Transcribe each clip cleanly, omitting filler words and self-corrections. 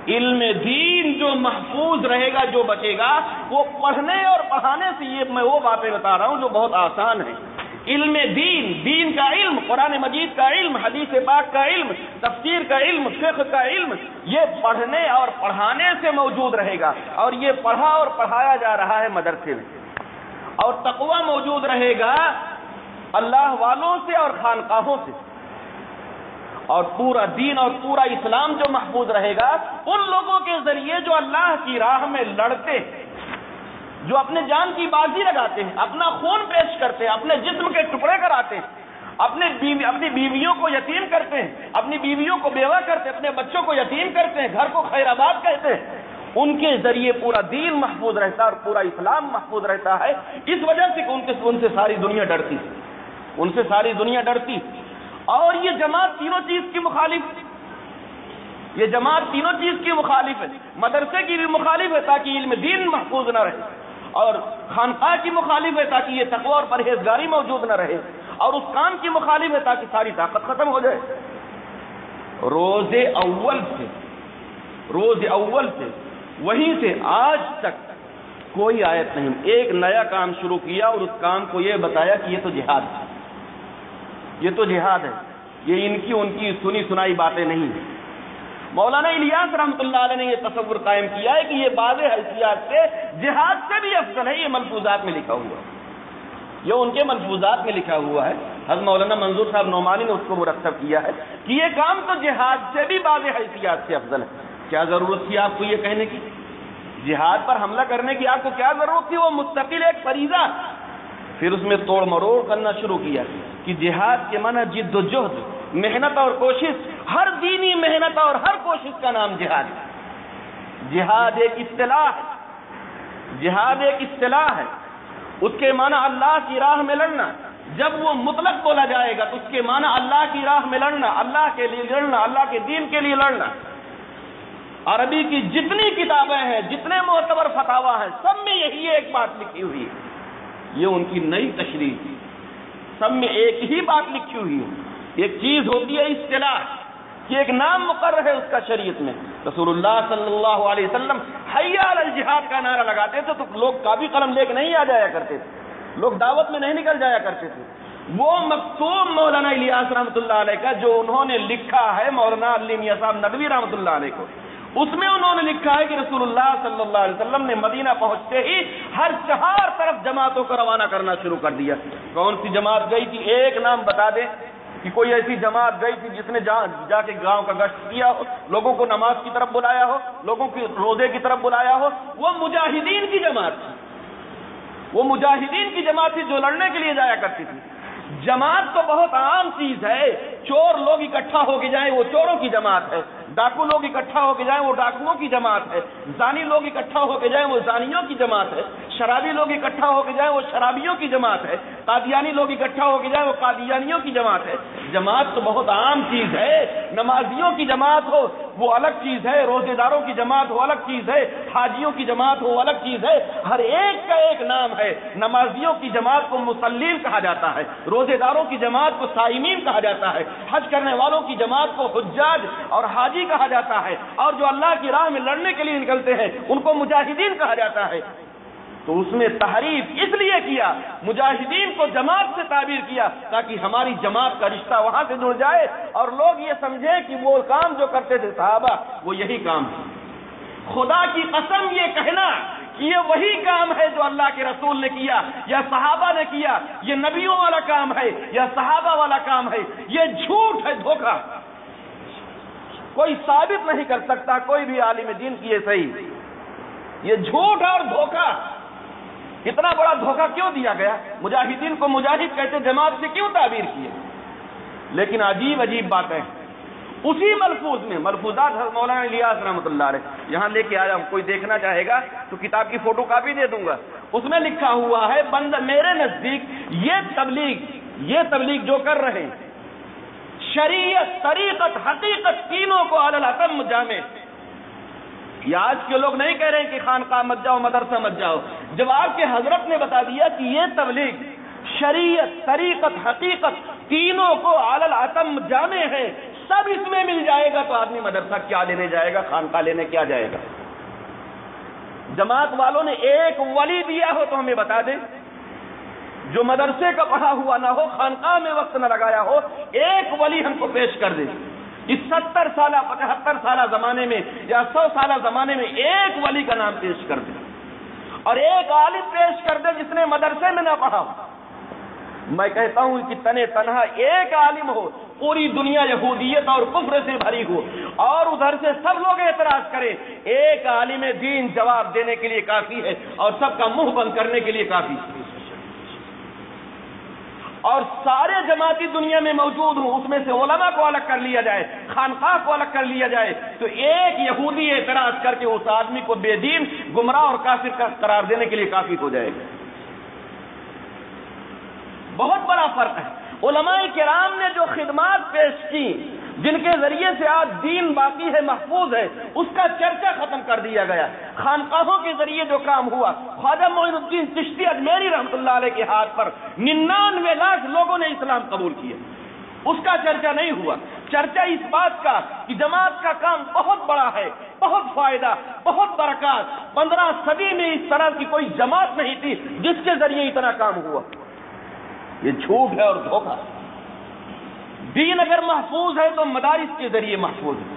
علم دین جو محفوظ رہے گا، جو بچے گا، وہ پڑھنے اور پڑھانے سے، یہ میں وہ باتیں بتا رہا ہوں جو بہت آسان ہیں۔ علم دین، دین کا علم، قرآن مجید کا علم، حدیث پاک کا علم، تفسیر کا علم، فقہ کا علم، یہ پڑھنے اور پڑھانے سے موجود رہے گا، اور یہ پڑھا اور پڑھایا جا رہا ہے مدرسے میں۔ اور تقوی موجود رہے گا اللہ والوں سے اور خانقاہوں سے، اور پورا دین اور پورا اسلام جو محفوظ رہے گا ان لوگوں کے ذریعے جو اللہ کی راہ میں لڑتے ہیں، جو اپنے جان کی بازی لگاتے ہیں، اپنا خون پیش کرتے ہیں، اپنے جسم کے ٹکڑے کراتے ہیں، اپنی بیویوں کو یتیم کرتے ہیں، اپنی بیویوں کو بیوہ کرتے ہیں، اپنے بچوں کو یتیم کرتے ہیں، گھر کو خیر آباد کہتے ہیں، ان کے ذریعے پورا دین محفوظ رہتا ہے اور پورا اسلام محفوظ رہتا ہے۔ اس وجہ سے کہ ان سے ساری دنیا ڈرتی، ان سے ساری دنیا ڈرتی۔ اور یہ جماعت تینوں چیز کی مخالف، یہ جماعت تینوں چیز کی مخالف ہے، مدرسے کی بھی مخالف ہے تاکہ علم دین محفوظ نہ رہے، اور خانقاہ کی مخالف ہے تاکہ یہ تقوی اور پرہیزگاری موجود نہ رہے، اور اس کام کی مخالف ہے تاکہ ساری طاقت ختم ہو جائے۔ روز اول سے وہیں سے آج تک کوئی آیت نہیں، ایک نیا کام شروع کیا اور اس کام کو یہ بتایا کہ یہ تو جہاد ہے، یہ تو جہاد ہے، یہ ان کی سنی سنائی باتیں نہیں ہیں۔ مولانا الیاس رحمۃ اللہ علیہ نے یہ تصور قائم کیا ہے کہ یہ بعض حیثیات سے جہاد سے بھی افضل ہے، یہ ملفوظات میں لکھا ہوا ہے، یہ ان کے ملفوظات میں لکھا ہوا ہے۔ حضرت مولانا منظور صاحب نعمانی نے اس کو مرتب کیا ہے کہ یہ کام تو جہاد سے بھی بعض حیثیات سے افضل ہے۔ کیا ضرورت تھی آپ کو یہ کہنے کی؟ جہاد پر حملہ کرنے کی آپ کو کیا ضرورت تھی؟ وہ مستقل ایک فریضہ۔ پھر اس میں توڑ مروڑ کرنا شروع کیا کہ جہاد کے معنی جد و جہد، محنت اور کوشش، ہر دینی محنت اور ہر کوشش کا نام جہاد ہے۔ جہاد ایک اصطلاح ہے، جہاد ایک اصطلاح ہے، اس کے معنی اللہ کی راہ میں لڑنا۔ جب وہ مطلق بولا جائے گا تو اس کے معنی اللہ کی راہ میں لڑنا، اللہ کے لیے لڑنا، اللہ کے دین کے لیے لڑنا۔ عربی کی جتنی کتابیں ہیں، جتنے معتبر فتاوا ہیں، سب میں یہی ایک بات لکھی ہوئی ہے، یہ ان کی نئی تشریح ہے، سب میں ایک ہی بات لکھی ہوئی ہے۔ ایک چیز ہوتی ہے اصطلاح، کہ ایک نام مقرر ہے اس کا شریعت میں۔ رسول اللہ صلی اللہ علیہ وسلم حی علی الجہاد کا نعرہ لگاتے تھے تو لوگ کاپی قلم لے کے نہیں آ جایا کرتے تھے، لوگ دعوت میں نہیں نکل جایا کرتے تھے۔ وہ مکتوب مولانا الیاس رحمۃ اللہ علیہ کا جو انہوں نے لکھا ہے مولانا علی میاں صاحب ندوی رحمۃ اللہ علیہ کو، اس میں انہوں نے لکھا ہے کہ رسول اللہ صلی اللہ علیہ وسلم نے مدینہ پہنچتے ہی ہر 4 طرف جماعتوں کو روانہ کرنا شروع کر دیا۔ کون سی جماعت گئی تھی؟ ایک نام بتا دیں کہ کوئی ایسی جماعت گئی تھی جس نے جا کے گاؤں کا گشت کیا ہو، لوگوں کو نماز کی طرف بلایا ہو، لوگوں کی روزے کی طرف بلایا ہو؟ وہ مجاہدین کی جماعت تھی، وہ مجاہدین کی جماعت تھی جو لڑنے کے لیے جایا کرتی تھی۔ جماعت تو بہت عام چیز ہے، چور لوگ اکٹھا ہو کے جائیں وہ چوروں کی جماعت ہے، ڈاکو لوگ اکٹھا ہو کے جائیں وہ ڈاکوؤں کی جماعت ہے، زانی لوگ اکٹھا ہو کے جائیں وہ زانیوں کی جماعت ہے، شرابی لوگ اکٹھا ہو کے جائیں وہ شرابیوں کی جماعت ہے، قادیانی لوگ اکٹھا ہو کے جائیں وہ قادیانیوں کی جماعت ہے۔ جماعت تو بہت عام چیز ہے، نمازیوں کی جماعت ہو وہ الگ چیز ہے، روزے داروں کی جماعت ہو الگ چیز ہے، حاجیوں کی جماعت ہو الگ چیز ہے، ہر ایک کا ایک نام ہے۔ نمازیوں کی جماعت کو مصلین کہا جاتا ہے، روزے داروں کی جماعت کو صائمین کہا جاتا ہے، حج کرنے والوں کی جماعت کو حجاج اور حاجی کہا جاتا ہے، اور جو اللہ کی راہ میں لڑنے کے لیے نکلتے ہیں ان کو مجاہدین کہا جاتا ہے۔ تو اس میں تحریف اس لیے کیا، مجاہدین کو جماعت سے تعبیر کیا تاکہ ہماری جماعت کا رشتہ وہاں سے جڑ جائے اور لوگ یہ سمجھیں کہ وہ کام جو کرتے تھے صحابہ وہ یہی کام ہے۔ خدا کی قسم یہ کہنا کہ یہ وہی کام ہے جو اللہ کے رسول نے کیا یا صحابہ نے کیا، یہ نبیوں والا کام ہے یا صحابہ والا کام ہے، یہ جھوٹ ہے، دھوکہ۔ کوئی ثابت نہیں کر سکتا، کوئی بھی عالم دین کی یہ صحیح، یہ جھوٹ اور دھوکہ۔ اتنا بڑا دھوکہ کیوں دیا گیا؟ مجاہدین کو مجاہد کہتے جماعت سے کیوں تعبیر کیے؟ لیکن عجیب عجیب باتیں اسی ملفوظ میں، ملفوظات مولانا الیاس رحمۃ اللہ علیہ یہاں لے کے آیا ہوں، کوئی دیکھنا چاہے گا تو کتاب کی فوٹو کاپی دے دوں گا، اس میں لکھا ہوا ہے بندہ میرے نزدیک یہ تبلیغ جو کر رہے ہیں، شریعت، طریقت، حقیقت تینوں کو علی الاتم جامع۔ یہ آج کے لوگ نہیں کہہ رہے ہیں کہ خانقاہ مت جاؤ، مدرسہ مت جاؤ، جب آپ کے حضرت نے بتا دیا کہ یہ تبلیغ شریعت، طریقت، حقیقت تینوں کو علی الاتم جامع ہے، سب اس میں مل جائے گا تو آدمی مدرسہ کیا لینے جائے گا، خانقاہ لینے کیا جائے گا؟ جماعت والوں نے ایک ولی دیا ہو تو ہمیں بتا دیں، جو مدرسے کا پڑھا ہوا نہ ہو، خانقاہ میں وقت نہ لگایا ہو، ایک ولی ہم کو پیش کر دیں۔ اس 70 سالہ 75 سالہ زمانے میں یا 100 سالہ زمانے میں ایک ولی کا نام پیش کر دیں، اور ایک عالم پیش کر دیں جس نے مدرسے میں نہ پڑھا ہو۔ میں کہتا ہوں کہ تنے تنہا ایک عالم ہو، پوری دنیا یہودیت اور کفر سے بھری ہو، اور ادھر سے سب لوگ اعتراض کریں، ایک عالم دین جواب دینے کے لیے کافی ہے اور سب کا منہ بند کرنے کے لیے کافی ہے۔ اور سارے جماعتی دنیا میں موجود ہوں، اس میں سے علماء کو الگ کر لیا جائے، خانقاہ کو الگ کر لیا جائے، تو ایک یہودی اعتراض کر کے اس آدمی کو بے دین، گمراہ اور کافر کا قرار دینے کے لیے کافی ہو جائے گا۔ بہت بڑا فرق ہے۔ علماء کرام نے جو خدمات پیش کی، جن کے ذریعے سے آج دین باقی ہے، محفوظ ہے، اس کا چرچا ختم کر دیا گیا۔ خانقاہوں کے ذریعے جو کام ہوا، خواجہ معین الدین چشتی اجمیری رحمۃ اللہ علیہ کے ہاتھ پر 99 لاکھ لوگوں نے اسلام قبول کیا، اس کا چرچا نہیں ہوا۔ چرچا اس بات کا کہ جماعت کا کام بہت بڑا ہے، بہت فائدہ، بہت برکات، 15 صدی میں اس طرح کی کوئی جماعت نہیں تھی جس کے ذریعے اتنا کام ہوا۔ یہ جھوٹ ہے اور دھوکہ۔ دین اگر محفوظ ہے تو مدارس کے ذریعے محفوظ ہے،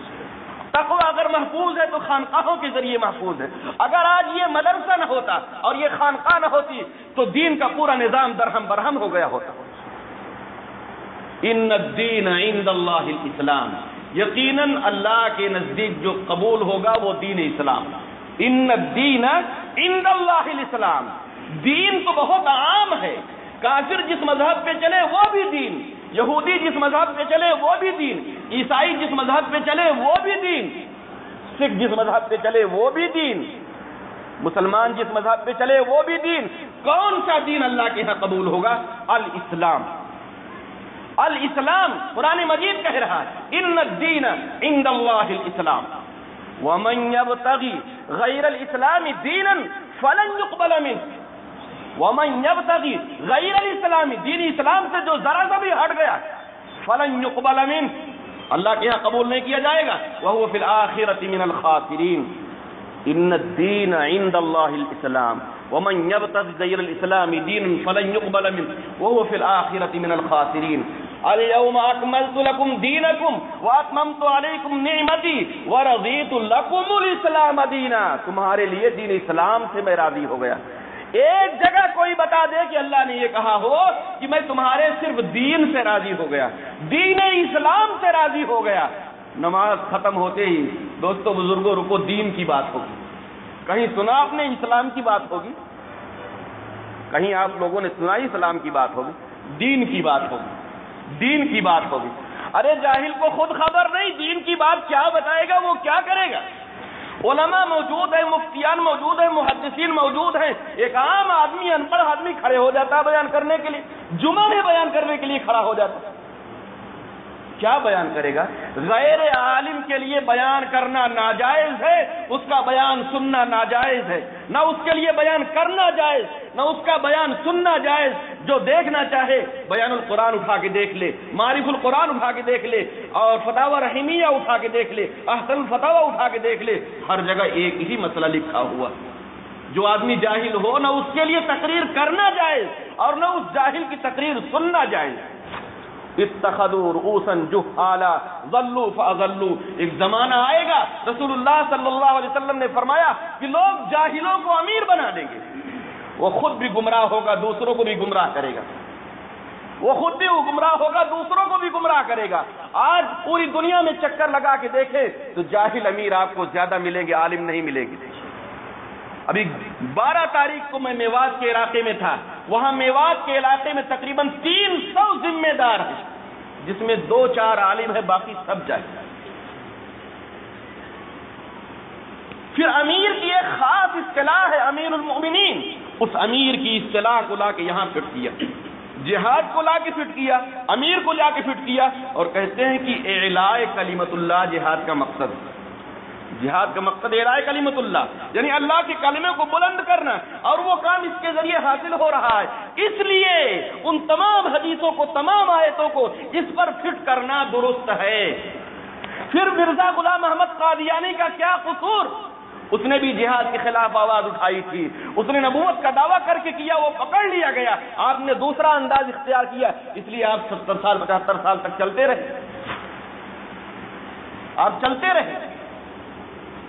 تقویٰ اگر محفوظ ہے تو خانقاہوں کے ذریعے محفوظ ہے۔ اگر آج یہ مدرسہ نہ ہوتا اور یہ خانقاہ نہ ہوتی تو دین کا پورا نظام درہم برہم ہو گیا ہوتا۔ ان الدین عند اللہ الاسلام، یقیناً اللہ کے نزدیک جو قبول ہوگا وہ دین اسلام۔ ان الدین عند اللہ الاسلام، دین تو بہت عام ہے، کافر جس مذہب پہ چلے وہ بھی دین، یہودی جس مذہب پہ چلے وہ بھی دین، عیسائی جس مذہب پہ چلے وہ بھی دین، سکھ جس مذہب پہ چلے وہ بھی دین، مسلمان جس مذہب پہ چلے وہ بھی دین۔ کون سا دین اللہ کے ہاں قبول ہوگا؟ الاسلام۔ الاسلام قرآن مجید کہہ رہا ہے ان الدین عند اللہ الاسلام ومن یبتغی غیر الاسلام دینا فلن یقبل منہ ومن یبتغی غیر الاسلام، دین اسلام سے جو ذرا سا بھی ہٹ گیا فلن یقبل منہ، اللہ کے یہاں قبول نہیں کیا جائے گا، وہو فی الآخرۃ من الخاسرین۔ ان الدین عند اللہ الاسلام ومن یبتغی غیر الاسلام دینا فلن یقبل منہ وہو فی الآخرۃ من الخاسرین۔ اليوم اکملت لکم دینکم واتممت علیکم نعمتی ورضیت لکم الاسلام دینا، تمہارے لیے دین اسلام سے میں راضی ہو گیا۔ ایک جگہ کوئی بتا دے کہ اللہ نے یہ کہا ہو کہ میں تمہارے صرف دین سے راضی ہو گیا، دین اسلام سے راضی ہو گیا۔ نماز ختم ہوتے ہی دوستو بزرگوں رکو، دین کی بات ہوگی۔ کہیں سنا آپ نے اسلام کی بات ہوگی؟ کہیں آپ لوگوں نے سنا اسلام کی بات ہوگی؟ دین کی بات ہوگی، دین کی بات ہوگی۔ ارے جاہل کو خود خبر نہیں دین کی بات کیا بتائے گا، وہ کیا کرے گا؟ علماء موجود ہیں، مفتیان موجود ہیں، محدثین موجود ہیں، ایک عام آدمی، ان پڑھ آدمی کھڑے ہو جاتا ہے بیان کرنے کے لیے، جمعہ میں بیان کرنے کے لیے کھڑا ہو جاتا ہے، کیا بیان کرے گا؟ غیر عالم کے لیے بیان کرنا ناجائز ہے، اس کا بیان سننا ناجائز ہے، نہ اس کے لیے بیان کرنا جائز، نہ اس کا بیان سننا جائز۔ جو دیکھنا چاہے بیان القرآن اٹھا کے دیکھ لے، معارف القرآن اٹھا کے دیکھ لے، اور فتاوی رحیمیہ اٹھا کے دیکھ لے، احسن الفتاوی اٹھا کے دیکھ لے، ہر جگہ ایک ہی مسئلہ لکھا ہوا۔ جو آدمی جاہل ہو نہ اس کے لیے تقریر کرنا جائز اور نہ اس جاہل کی تقریر سننا جائز۔ اتخذوا رؤوسا جہالا ضلوا فاضلوا، ایک زمانہ آئے گا، رسول اللہ صلی اللہ علیہ وسلم نے فرمایا کہ لوگ جاہلوں کو امیر بنا دیں گے، وہ خود بھی گمراہ ہوگا، دوسروں کو بھی گمراہ کرے گا، وہ خود بھی گمراہ ہوگا، دوسروں کو بھی گمراہ کرے گا۔ آج پوری دنیا میں چکر لگا کے دیکھیں تو جاہل امیر آپ کو زیادہ ملیں گے، عالم نہیں ملیں گے۔ ابھی 12 تاریخ کو میں میوات کے علاقے میں تھا، وہاں میوات کے علاقے میں تقریباً 300 ذمہ دار ہیں، جس میں 2-4 عالم ہیں، باقی سب جاہل۔ پھر امیر کی ایک خاص اصطلاح ہے امیر المؤمنین، اس امیر کی اصطلاح کو لا کے یہاں فٹ کیا، جہاد کو لا کے فٹ کیا، امیر کو لا کے فٹ کیا، اور کہتے ہیں کہ اعلاء کلمت اللہ جہاد کا مقصد ہے۔ جہاد کا مقصد اعلاء کلمت اللہ، یعنی اللہ کے کلمے کو بلند کرنا، اور وہ کام اس کے ذریعے حاصل ہو رہا ہے۔ اس لیے ان تمام حدیثوں کو، تمام آیتوں کو اس پر فٹ کرنا درست ہے۔ پھر مرزا غلام احمد قادیانی کا کیا قصور؟ اس نے بھی جہاد کے خلاف آواز اٹھائی تھی، اس نے نبوت کا دعویٰ کر کے کیا، وہ پکڑ لیا گیا، آپ نے دوسرا انداز اختیار کیا، اس لیے آپ 70 سال 75 سال تک چلتے رہے، آپ چلتے رہے۔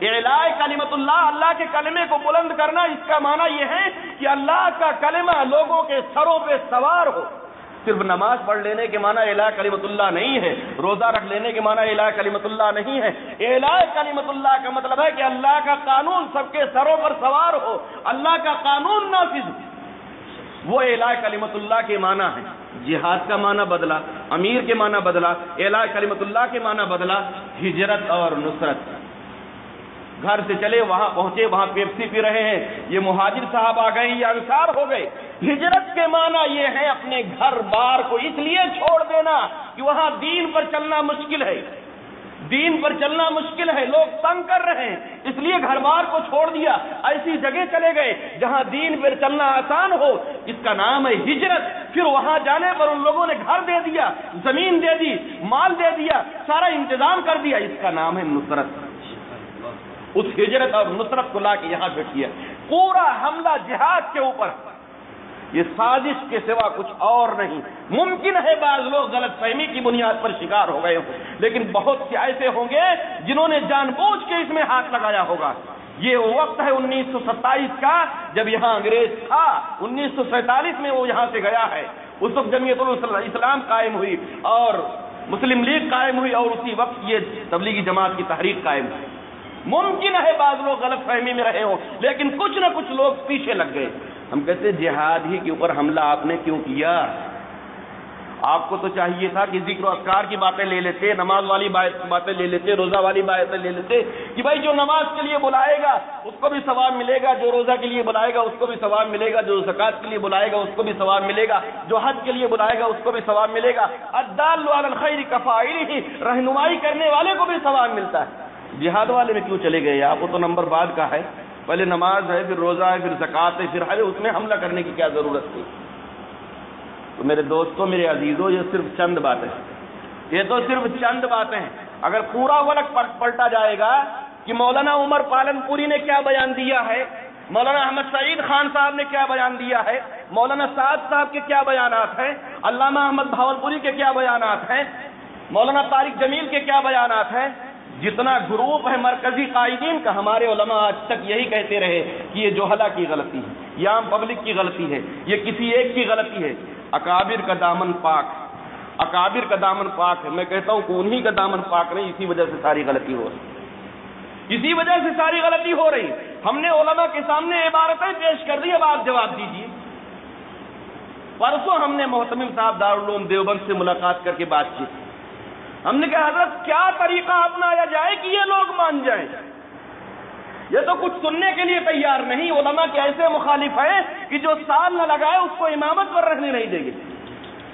اعلاء کلمت اللہ، اللہ کے کلمے کو بلند کرنا، اس کا معنی یہ ہے کہ اللہ کا کلمہ لوگوں کے سروں پہ سوار ہو۔ صرف نماز پڑھ لینے کے معنی اعلاء کلمت اللہ نہیں ہے، روزہ رکھ لینے کے معنی اعلاء کلمت اللہ نہیں ہے۔ اعلاء کلمت اللہ کا مطلب ہے کہ اللہ کا قانون سب کے سروں پر سوار ہو، اللہ کا قانون نافذ ہو، وہ اعلاء کلمت اللہ کے معنی ہے۔ جہاد کا معنی بدلا، امیر کے معنی بدلا، اعلاء کلمت اللہ کے معنی بدلا، ہجرت اور نصرت۔ گھر سے چلے وہاں پہنچے، وہاں پیپسی پی رہے ہیں، یہ مہاجر صاحب آ گئے یا انصار ہو گئے۔ ہجرت کے معنی یہ ہے اپنے گھر بار کو اس لیے چھوڑ دینا کہ وہاں دین پر چلنا مشکل ہے، دین پر چلنا مشکل ہے، لوگ تنگ کر رہے ہیں، اس لیے گھر بار کو چھوڑ دیا، ایسی جگہ چلے گئے جہاں دین پر چلنا آسان ہو، اس کا نام ہے ہجرت۔ پھر وہاں جانے پر ان لوگوں نے گھر دے دیا، زمین دے دی، مال دے دیا، سارا انتظام کر دیا، اس کا نام ہے نصرت۔ اس ہجرت اور نصرت کو لا کے یہاں بیٹھیا، پورا حملہ جہاد کے اوپر، یہ سازش کے سوا کچھ اور نہیں۔ ممکن ہے بعض لوگ غلط فہمی کی بنیاد پر شکار ہو گئے ہوں، لیکن بہت سے ایسے ہوں گے جنہوں نے جان بوجھ کے اس میں ہاتھ لگایا ہوگا۔ یہ وقت ہے 1927 کا، جب یہاں انگریز تھا، 1947 میں وہ یہاں سے گیا ہے، اس وقت جمعیت الاسلام قائم ہوئی اور مسلم لیگ قائم ہوئی، اور اسی وقت یہ تبلیغی جماعت کی تحریک قائم ہوئی۔ ممکن ہے بعض لوگ غلط فہمی میں رہے ہوں، لیکن کچھ نہ کچھ لوگ پیچھے لگ گئے۔ ہم کہتے جہاد ہی کے اوپر حملہ آپ نے کیوں کیا؟ آپ کو تو چاہیے تھا کہ ذکر و اذکار کی باتیں لے لیتے، نماز والی باتیں لے لیتے، روزہ والی باتیں لے لیتے، کہ بھائی جو نماز کے لیے بلائے گا اس کو بھی ثواب ملے گا، جو روزہ کے لیے بلائے گا اس کو بھی ثواب ملے گا، جو زکوٰۃ کے لیے بلائے گا اس کو بھی ثواب ملے گا، جو حج کے لیے بلائے گا اس کو بھی ثواب ملے گا، الدال علی الخیر کفاعلہ، رہنمائی کرنے والے کو بھی ثواب ملتا ہے۔ جہاد والے میں کیوں چلے گئے آپ؟ وہ تو نمبر بعد کا ہے، پہلے نماز ہے، پھر روزہ ہے، پھر زکوٰۃ ہے، پھر حج ہے، اس میں حملہ کرنے کی کیا ضرورت تھی؟ تو میرے دوستوں، میرے عزیزوں، یہ صرف چند باتیں، یہ تو صرف چند باتیں ہیں۔ اگر پورا ورق پلٹا جائے گا کہ مولانا عمر پالن پوری نے کیا بیان دیا ہے، مولانا احمد سعید خان صاحب نے کیا بیان دیا ہے، مولانا سعد صاحب کے کیا بیانات ہیں، علامہ احمد بھاولپوری کے کیا بیانات ہیں، مولانا طارق جمیل کے کیا بیانات ہیں، جتنا گروپ ہے مرکزی قائدین کا، ہمارے علماء آج تک یہی کہتے رہے کہ یہ جوہلا کی غلطی ہے، یہ عام پبلک کی غلطی ہے، یہ کسی ایک کی غلطی ہے۔ اکابر کا دامن پاک، اکابر کا دامن پاک ہے۔ میں کہتا ہوں کہ انہی کا دامن پاک نہیں، اسی وجہ سے ساری غلطی ہو رہی، اسی وجہ سے ساری غلطی ہو رہی۔ ہم نے علماء کے سامنے عبارتیں پیش کر دی، اب آپ جواب دیجیے۔ پرسوں ہم نے محتمم صاحب دارالعلوم دیوبند سے ملاقات کر کے بات کی، ہم نے کہا حضرت کیا طریقہ اپنایا جائے کہ یہ لوگ مان جائیں؟ یہ تو کچھ سننے کے لیے تیار نہیں۔ علماء کے ایسے مخالف ہیں کہ جو سال نہ لگائے اس کو امامت پر رہنے نہیں دیں گے۔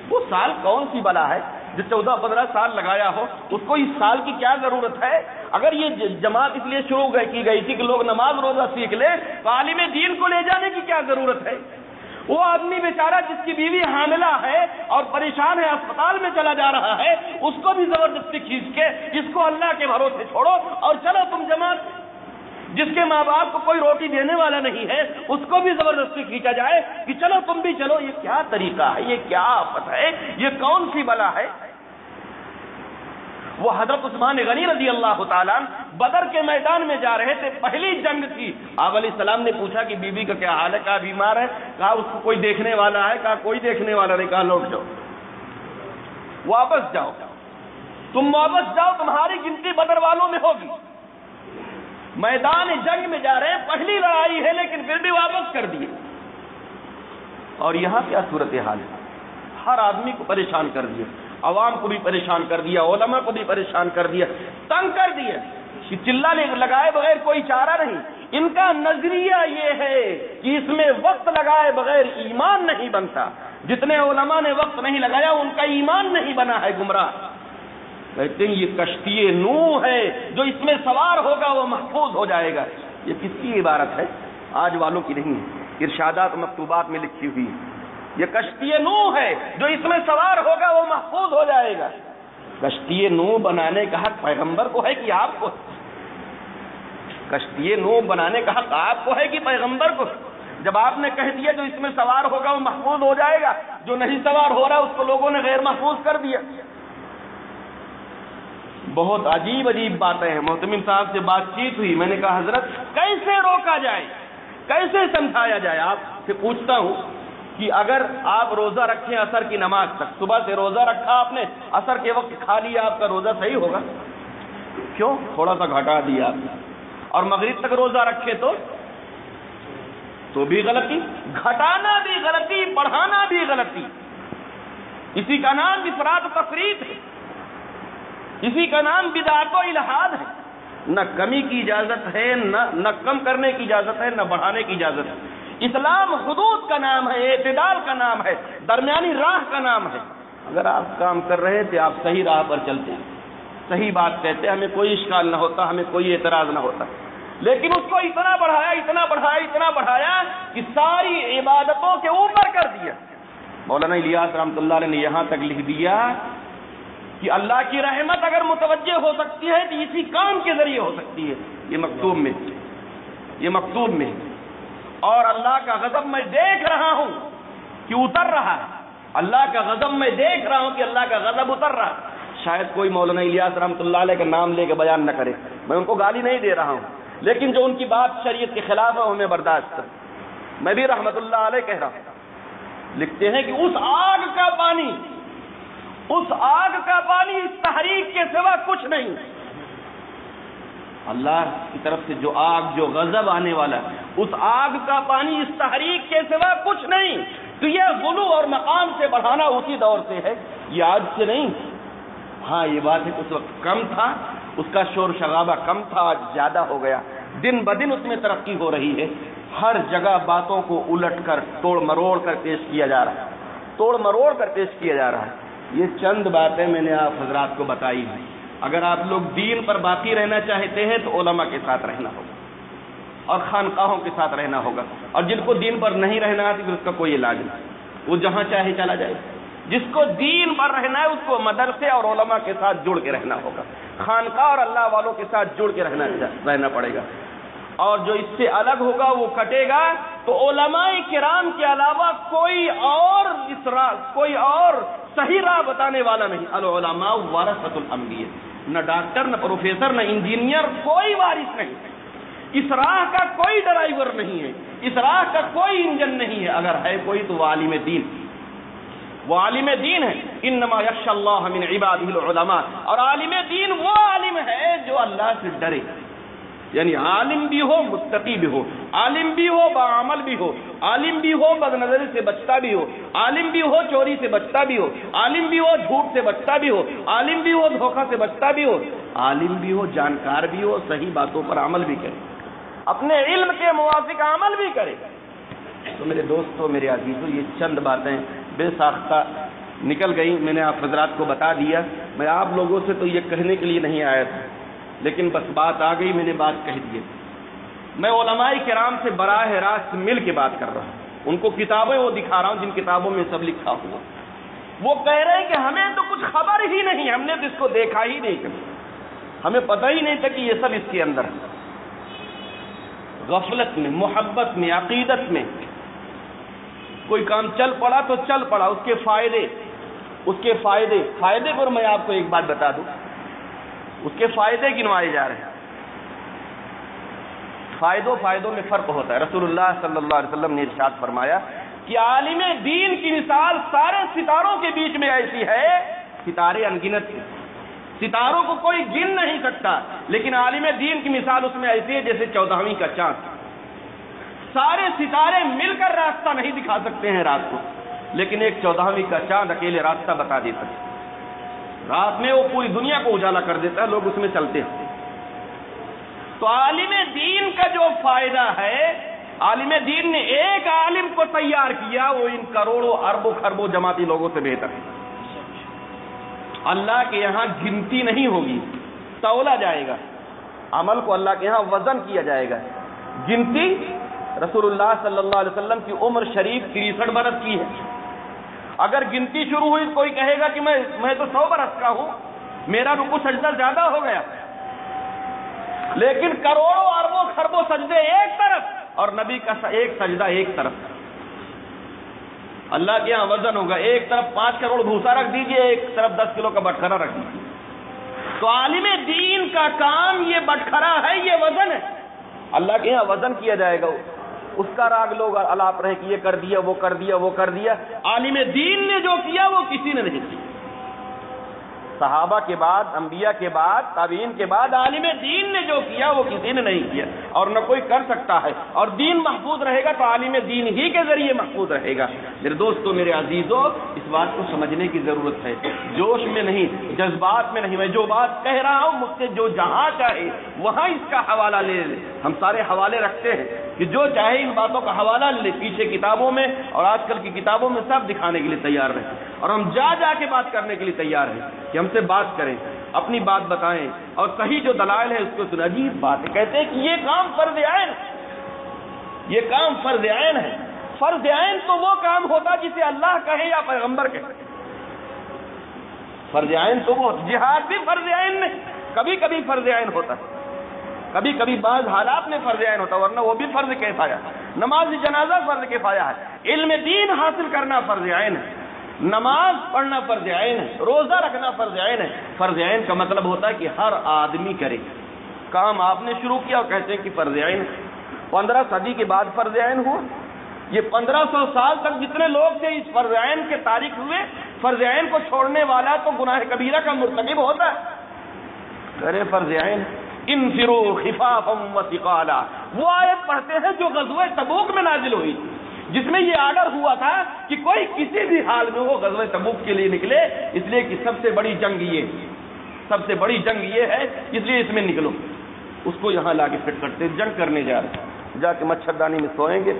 وہ سال کون سی بلا ہے؟ جو 14-15 سال لگایا ہو، اس کو اس سال کی کیا ضرورت ہے؟ اگر یہ جماعت اس لیے شروع کی گئی تھی کہ لوگ نماز روزہ سیکھ لیں، تو عالم دین کو لے جانے کی کیا ضرورت ہے؟ وہ آدمی بیچارہ جس کی بیوی حاملہ ہے اور پریشان ہے، اسپتال میں چلا جا رہا ہے، اس کو بھی زبردستی کھینچ کے اس کو اللہ کے بھروسے چھوڑو اور چلو تم جماعت۔ جس کے ماں باپ کو کوئی روٹی دینے والا نہیں ہے، اس کو بھی زبردستی کھینچا جائے کہ چلو تم بھی چلو۔ یہ کیا طریقہ ہے؟ یہ کیا آفت ہے؟ یہ کون سی بلا ہے؟ وہ حضرت عثمان غنی رضی اللہ تعالیٰ بدر کے میدان میں جا رہے تھے، پہلی جنگ تھی۔ آپ علیہ السلام نے پوچھا کہ بیوی کا کیا حال ہے؟ کہا بیمار ہے۔ کہا اس کو کوئی دیکھنے والا ہے؟ کہا کوئی دیکھنے والا نہیں۔ کہا لوٹ جاؤ، واپس جاؤ، تم واپس جاؤ، تمہاری گنتی بدر والوں میں ہوگی۔ میدان جنگ میں جا رہے ہیں، پہلی لڑائی ہے، لیکن پھر بھی واپس کر دیے۔ اور یہاں کیا صورتحال ہے؟ ہر آدمی کو پریشان کر دیا، عوام کو بھی پریشان کر دیا، علماء کو بھی پریشان کر دیا، تنگ کر دیا کہ چلا لگائے بغیر کوئی چارہ نہیں۔ ان کا نظریہ یہ ہے کہ اس میں وقت لگائے بغیر ایمان نہیں بنتا۔ جتنے علماء نے وقت نہیں لگایا ان کا ایمان نہیں بنا ہے، گمراہ۔ کہتے ہیں یہ کشتی نوح ہے، جو اس میں سوار ہوگا وہ محفوظ ہو جائے گا۔ یہ کس کی عبارت ہے؟ آج والوں کی نہیں ہے، ارشادات مکتوبات میں لکھی ہوئی۔ یہ کشتی نوح ہے، جو اس میں سوار ہوگا وہ محفوظ ہو جائے گا۔ کشتی نوح بنانے کا حق پیغمبر کو ہے کہ آپ کو؟ کشتی نوح بنانے کا حق آپ کو ہے کہ پیغمبر کو؟ جب آپ نے کہہ دیا جو اس میں سوار ہوگا وہ محفوظ ہو جائے گا، جو نہیں سوار ہو رہا اس کو لوگوں نے غیر محفوظ کر دیا۔ بہت عجیب عجیب باتیں ہیں۔ محتمم صاحب سے بات چیت ہوئی، میں نے کہا حضرت کیسے روکا جائے، کیسے سمجھایا جائے؟ آپ سے پوچھتا ہوں کہ اگر آپ روزہ رکھیں عصر کی نماز تک، صبح سے روزہ رکھا آپ نے، عصر کے وقت کھا لیا، آپ کا روزہ صحیح ہوگا؟ کیوں؟ تھوڑا سا گھٹا دیا آپ نے۔ اور مغرب تک روزہ رکھے تو بھی غلطی، گھٹانا بھی غلطی، بڑھانا بھی غلطی۔ اسی کا نام افراط و تفریط ہے، اسی کا نام بدعت و الحاد ہے۔ نہ کمی کی اجازت ہے، نہ کم کرنے کی اجازت ہے، نہ بڑھانے کی اجازت ہے۔ اسلام حدود کا نام ہے، اعتدال کا نام ہے، درمیانی راہ کا نام ہے۔ اگر آپ کام کر رہے تھے، آپ صحیح راہ پر چلتے ہیں، صحیح بات کہتے، ہمیں کوئی اشکال نہ ہوتا، ہمیں کوئی اعتراض نہ ہوتا، لیکن اس کو اتنا بڑھایا، اتنا بڑھایا، اتنا بڑھایا کہ ساری عبادتوں کے اوپر کر دیا۔ مولانا الیاس رحمۃ اللہ علیہ نے یہاں تک لکھ دیا کہ اللہ کی رحمت اگر متوجہ ہو سکتی ہے تو اسی کام کے ذریعے ہو سکتی ہے۔ یہ مکتوب میں اور اللہ کا غضب میں دیکھ رہا ہوں کہ اتر رہا ہے، اللہ کا غضب میں دیکھ رہا ہوں کہ اللہ کا غضب اتر رہا ہے۔ شاید کوئی مولانا الیاس رحمۃ اللہ علیہ کا نام لے کے بیان نہ کرے، میں ان کو گالی نہیں دے رہا ہوں، لیکن جو ان کی بات شریعت کے خلاف ہے ہمیں برداشت کر۔ میں بھی رحمۃ اللہ علیہ کہہ رہا ہوں، لکھتے ہیں کہ اس آگ کا پانی اس تحریک کے سوا کچھ نہیں۔ اللہ کی طرف سے جو آگ، جو غضب آنے والا، اس آگ کا پانی اس تحریک کے سوا کچھ نہیں۔ تو یہ غلو اور مقام سے بڑھانا اسی دور سے ہے، یہ آج سے نہیں۔ ہاں یہ بات ہے کہ اس وقت کم تھا، اس کا شور شغابہ کم تھا، آج زیادہ ہو گیا، دن بدن اس میں ترقی ہو رہی ہے۔ ہر جگہ باتوں کو الٹ کر، توڑ مروڑ کر پیش کیا جا رہا ہے، یہ چند باتیں میں نے آپ حضرات کو بتائی ہیں۔ اگر آپ لوگ دین پر باقی رہنا چاہتے ہیں تو علماء کے ساتھ رہنا ہوگا اور خانقاہوں کے ساتھ رہنا ہوگا، اور جن کو دین پر نہیں رہنا ہے پھر اس کا کوئی علاج نہیں، وہ جہاں چاہے چلا جائے۔ جس کو دین پر رہنا ہے اس کو مدرسے اور علماء کے ساتھ جڑ کے رہنا ہوگا، خانقاہ اور اللہ والوں کے ساتھ جڑ کے رہنا پڑے گا، اور جو اس سے الگ ہوگا وہ کٹے گا۔ تو علماء کرام کے علاوہ کوئی اور صحیح راہ بتانے والا نہیں۔ العلماء ورثۃ الانبیاء، نہ ڈاکٹر، نہ پروفیسر، نہ انجینئر، کوئی وارث نہیں۔ اس راہ کا کوئی ڈرائیور نہیں ہے، اس راہ کا کوئی انجن نہیں ہے، اگر ہے کوئی تو وہ عالم دین، وہ عالم دین ہے۔ انما یخشی اللہ من عبادہ العلماء، اور عالم دین وہ عالم ہے جو اللہ سے ڈرے، یعنی عالم بھی ہو، متقی بھی ہو، عالم بھی ہو، باعمل بھی ہو، عالم بھی ہو، بد نظری سے بچتا بھی ہو، عالم بھی ہو، چوری سے بچتا بھی ہو، عالم بھی ہو، جھوٹ سے بچتا بھی ہو، عالم بھی ہو، دھوکہ سے بچتا بھی ہو، عالم بھی ہو، جانکار بھی ہو، صحیح باتوں پر عمل بھی کرے، اپنے علم کے موافق عمل بھی کرے۔ تو میرے دوستوں، میرے عزیزوں، یہ چند باتیں بے ساختہ نکل گئی، میں نے آپ حضرات کو بتا دیا۔ میں آپ لوگوں سے تو یہ کہنے کے لیے نہیں آیا تھا، لیکن بس بات آ گئی، میں نے بات کہہ دی۔ میں علماء کرام سے براہ راست مل کے بات کر رہا ہوں، ان کو کتابیں وہ دکھا رہا ہوں جن کتابوں میں سب لکھا ہوا۔ وہ کہہ رہے ہیں کہ ہمیں تو کچھ خبر ہی نہیں، ہم نے تو اس کو دیکھا ہی نہیں کبھی، ہمیں پتہ ہی نہیں تھا کہ یہ سب اس کے اندر ہے۔ غفلت میں، محبت میں، عقیدت میں کوئی کام چل پڑا تو چل پڑا، اس کے فائدے پر میں آپ کو ایک بات بتا دوں، اس کے فائدے گنوائے جا رہے ہیں۔ فائدوں میں فرق ہوتا ہے۔ رسول اللہ صلی اللہ علیہ وسلم نے ارشاد فرمایا کہ عالم دین کی مثال سارے ستاروں کے بیچ میں ایسی ہے، ستارے انگنت ہیں، ستاروں کو کوئی گن نہیں سکتا، لیکن عالم دین کی مثال اس میں ایسی ہے جیسے 14ویں کا چاند۔ سارے ستارے مل کر راستہ نہیں دکھا سکتے ہیں رات کو، لیکن ایک 14ویں کا چاند اکیلے راستہ بتا دیتا ہے، رات میں وہ پوری دنیا کو اجالا کر دیتا ہے، لوگ اس میں چلتے ہیں۔ تو عالم دین کا جو فائدہ ہے، عالم دین نے ایک عالم کو تیار کیا، وہ ان کروڑوں اربوں خربوں جماعتی لوگوں سے بہتر ہے۔ اللہ کے یہاں گنتی نہیں ہوگی، تولا جائے گا، عمل کو اللہ کے یہاں وزن کیا جائے گا۔ گنتی رسول اللہ صلی اللہ علیہ وسلم کی عمر شریف 63 برس کی ہے۔ اگر گنتی شروع ہوئی، کوئی کہے گا کہ میں تو 100 برس کا ہوں، میرا رکوع سجدہ زیادہ ہو گیا، لیکن کروڑوں اربوں خربوں سجدے ایک طرف اور نبی کا ایک سجدہ ایک طرف۔ اللہ کے یہاں وزن ہوگا، ایک طرف 5 کروڑ بھوسا رکھ دیجئے، ایک طرف 10 کلو کا بٹخرا رکھ دیجئے۔ تو عالم دین کا کام یہ بٹخرا ہے، یہ وزن ہے، اللہ کے یہاں وزن کیا جائے گا۔ اس کا راگ لوگ الاپ رہے کہ یہ کر دیا، وہ کر دیا، وہ کر دیا۔ عالم دین نے جو کیا وہ کسی نے نہیں کیا۔ صحابہ کے بعد، انبیاء کے بعد، تابعین کے بعد عالم دین نے جو کیا وہ کسی نے نہیں کیا، اور نہ کوئی کر سکتا ہے۔ اور دین محفوظ رہے گا تو عالم دین ہی کے ذریعے محفوظ رہے گا۔ میرے دوستو، میرے عزیزو، اس بات کو سمجھنے کی ضرورت ہے، جوش میں نہیں، جذبات میں نہیں۔ میں جو بات کہہ رہا ہوں مجھ سے جو جہاں چاہے وہاں اس کا حوالہ لے لے۔ ہم سارے حوالے رکھتے ہیں کہ جو چاہے ان باتوں کا حوالہ لے، پیچھے کتابوں میں اور آج کل کی کتابوں میں سب دکھانے کے لیے تیار رہیں، اور ہم جا کے بات کرنے کے لیے تیار ہیں کہ ہم سے بات کریں، اپنی بات بتائیں، اور صحیح جو دلائل ہے اس کو سن۔ عجیب بات ہے، کہتے ہیں کہ یہ کام فرض عین، یہ کام فرض عین ہے۔ فرض عین تو وہ کام ہوتا جسے اللہ کہے یا پیغمبر کہے۔ فرض عین تو وہ، جہاد بھی فرض عین نہیں، کبھی کبھی فرض عین ہوتا ہے، کبھی کبھی بعض حالات میں فرض عین ہوتا ہے، ورنہ وہ بھی فرض کفایہ ہے۔ نماز جنازہ فرض کفایہ ہے، علم دین حاصل کرنا فرض عین ہے، نماز پڑھنا فرض عین ہے، روزہ رکھنا فرض عین ہے۔ فرض عین کا مطلب ہوتا ہے کہ ہر آدمی کرے۔ کام آپ نے شروع کیا اور کہتے ہیں کہ فرض عین ہے۔ 15 صدی کے بعد فرض عین ہوا۔ یہ 1500 سال تک جتنے لوگ تھے اس فرض عین کے تارک ہوئے، فرض عین کو چھوڑنے والا تو گناہ کبیرہ کا مرتکب ہوتا ہے۔ کرے فرض عین، انفروا خفافا وثقالا، وہ آیت پڑھتے ہیں جو غزوہ تبوک میں نازل ہوئی، جس میں یہ آرڈر ہوا تھا کہ کوئی کسی بھی حال میں وہ غزوہ تبوک کے لیے نکلے، اس لیے کہ سب سے بڑی جنگ یہ ہے، اس لیے اس میں نکلو۔ اس کو یہاں لا کے فٹ کرتے، جنگ کرنے جا رہے، جا کے مچھردانی میں سوئیں گے،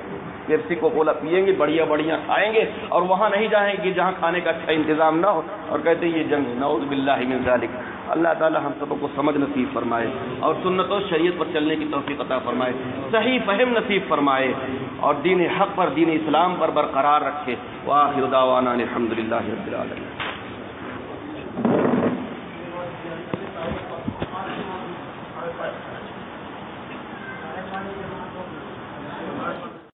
پیپسی کو کولا پیئیں گے، بڑھیا کھائیں گے، اور وہاں نہیں جائیں گے جہاں کھانے کا اچھا انتظام نہ ہو، اور کہتے ہیں یہ جنگ ہے۔ نعوذ باللہ من ذالک۔ اللہ تعالی ہم سب کو سمجھ نصیب فرمائے اور سنت و شریعت پر چلنے کی توفیق عطا فرمائے، صحیح فہم نصیب فرمائے، اور دین حق پر، دین اسلام پر برقرار رکھے۔ وآخر دعوانا الحمدللہ رب العالمین۔